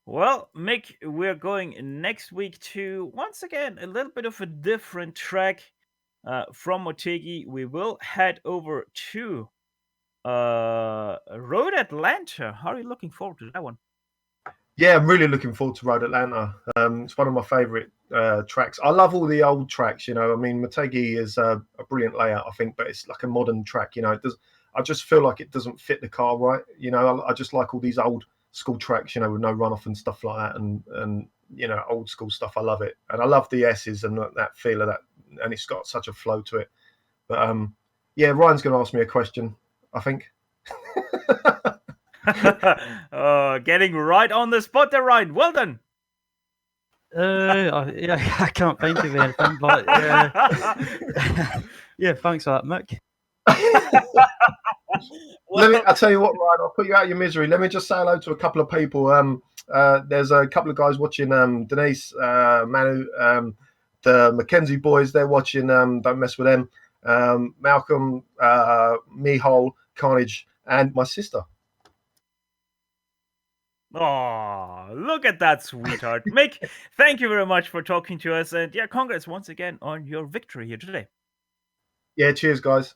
Well, Mick, we're going next week to, once again, a little bit of a different track. From Motegi, we will head over to Road Atlanta. How are you looking forward to that one? Yeah, I'm really looking forward to Road Atlanta. It's one of my favourite tracks. I love all the old tracks, you know. I mean, Motegi is a brilliant layout, I think, but it's like a modern track, you know. I just feel like it doesn't fit the car right, you know. I just like all these old school tracks, you know, with no runoff and stuff like that, and you know, old school stuff. I love it, and I love the S's and that feel of that, and it's got such a flow to it. But yeah, Ryan's going to ask me a question, I think. Getting right on the spot there, Ryan. Well done. Yeah, I can't think of anything, but yeah, thanks for that, Mick. I'll tell you what, Ryan, I'll put you out of your misery. Let me just say hello to a couple of people. There's a couple of guys watching, Denise, Manu, the Mackenzie boys, they're watching, don't mess with them. Malcolm, Mihal, Carnage, and my sister. Oh, look at that sweetheart. Mick, thank you very much for talking to us. And yeah, congrats once again on your victory here today. Yeah, cheers, guys.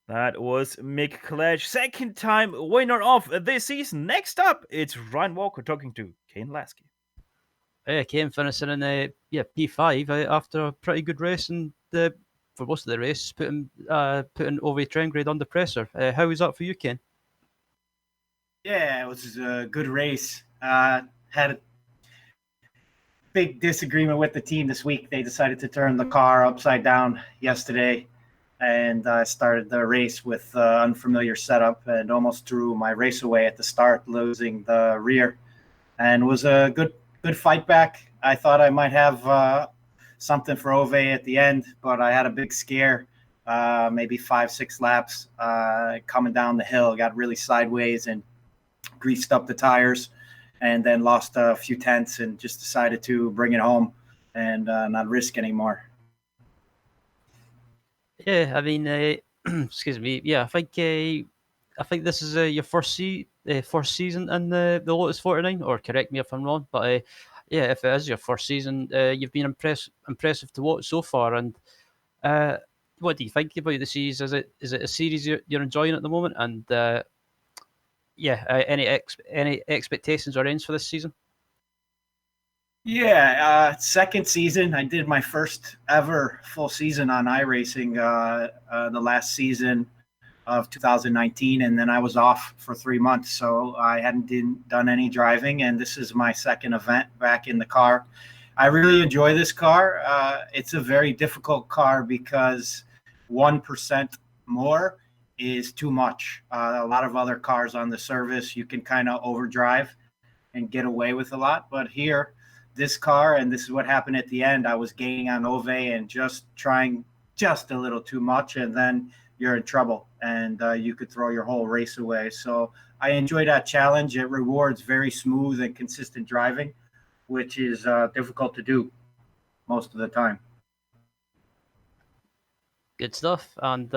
That was Mick Cledge, second time winner of this season. Next up, it's Ryan Walker talking to Kane Lasky. Kane finishing in P5 after a pretty good race, and for most of the race, putting Ove Trengrid under pressure. How was that for you, Kane? Yeah, it was a good race. Had a big disagreement with the team this week. They decided to turn the car upside down yesterday, and I started the race with unfamiliar setup and almost threw my race away at the start, losing the rear. And it was a good fight back. I thought I might have something for Ove at the end, but I had a big scare, maybe 5-6 laps coming down the hill. Got really sideways and greased up the tires, and then lost a few tenths and just decided to bring it home and not risk anymore. Yeah, I mean, excuse me. Yeah, I think this is your first season in the Lotus 49, or correct me if I'm wrong. But yeah, if it is your first season, you've been impressive to watch so far. And what do you think about the series? Is it a series you're enjoying at the moment? And any expectations or aims for this season? Yeah, second season. I did my first ever full season on iRacing the last season of 2019, and then I was off for 3 months, so I hadn't done any driving, and this is my second event back in the car. I really enjoy this car. It's a very difficult car because 1% more is too much. A lot of other cars on the service, you can kind of overdrive and get away with a lot. But here, this car, and this is what happened at the end, I was gaining on Ove and just trying just a little too much, and then you're in trouble, and you could throw your whole race away. So I enjoy that challenge. It rewards very smooth and consistent driving, which is difficult to do most of the time. Good stuff. And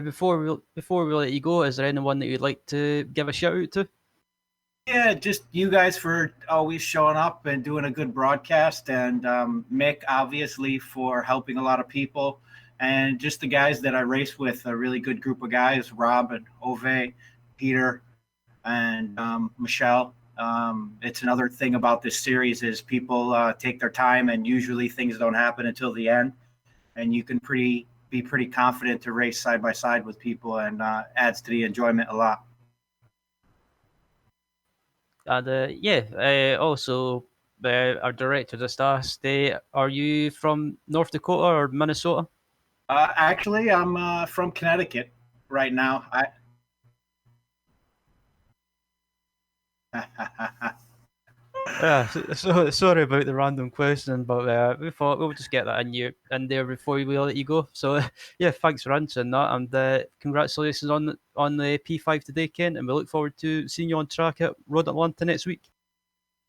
before we let you go, is there anyone that you'd like to give a shout out to? Yeah, just you guys for always showing up and doing a good broadcast, and Mick, obviously, for helping a lot of people, and just the guys that I race with, a really good group of guys, Rob and Ove, Peter, and Michelle. It's another thing about this series is people take their time, and usually things don't happen until the end, and you can be pretty confident to race side by side with people, and adds to the enjoyment a lot. And also, our director just asked, are you from North Dakota or Minnesota? Actually, I'm from Connecticut right now. So sorry about the random question, but we thought we'll just get that in there before we let you go. So yeah, thanks for answering that, and congratulations on the P5 today, Ken, and we look forward to seeing you on track at Road Atlanta next week.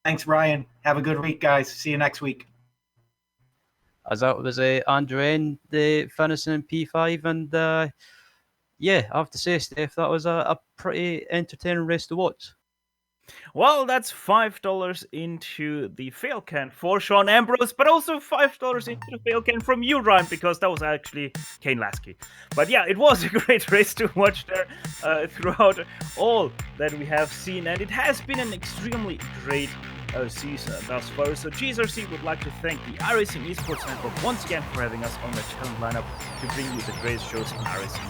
Thanks, Ryan. Have a good week, guys. See you next week. As that was Andrew N, the finishing in P5, and I have to say, Steph, that was a pretty entertaining race to watch. Well, that's $5 into the fail can for Sean Ambrose, but also $5 into the fail can from you, Ryan, because that was actually Kane Lasky. But yeah, it was a great race to watch there throughout all that we have seen, and it has been an extremely great season thus far. So GSRC would like to thank the iRacing Esports Network once again for having us on the talent lineup to bring you the greatest shows in iRacing.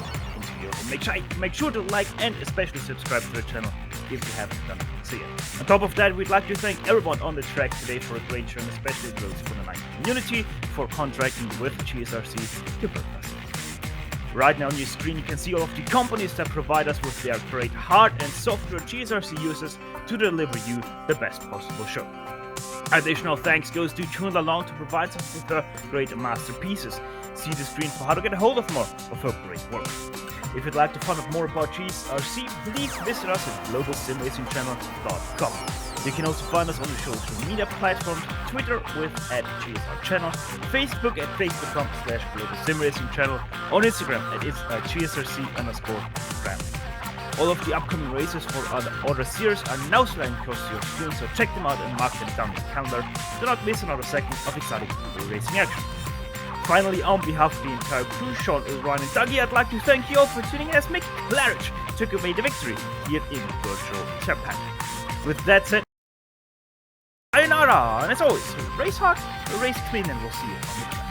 Make sure to like and especially subscribe to the channel if you haven't done it. So yeah. On top of that, we'd like to thank everyone on the track today for a great show, and especially those from the Nike community for contracting with GSRC to broadcast. Right now on your screen, you can see all of the companies that provide us with their great hard and software GSRC uses to deliver you the best possible show. Additional thanks goes to Chun Along to provide us with the great masterpieces. See the screen for how to get a hold of more of her great work. If you'd like to find out more about GSRC, please visit us at globalsimracingchannel.com. You can also find us on the social media platforms, Twitter with @GSRChannel, Facebook at facebook.com/globalsimracingchannel, on Instagram at GSRC_Grand Prix. All of the upcoming races for other series are now sliding across your screen, so check them out and mark them down the calendar. Do not miss another second of exciting racing action. Finally, on behalf of the entire crew, Sean, Ryan, and Dougie, I'd like to thank you all for tuning in as Mick Claridge took away the victory here in virtual Chapman. With that said, sayonara, and as always, race hard, race clean, and we'll see you on the track.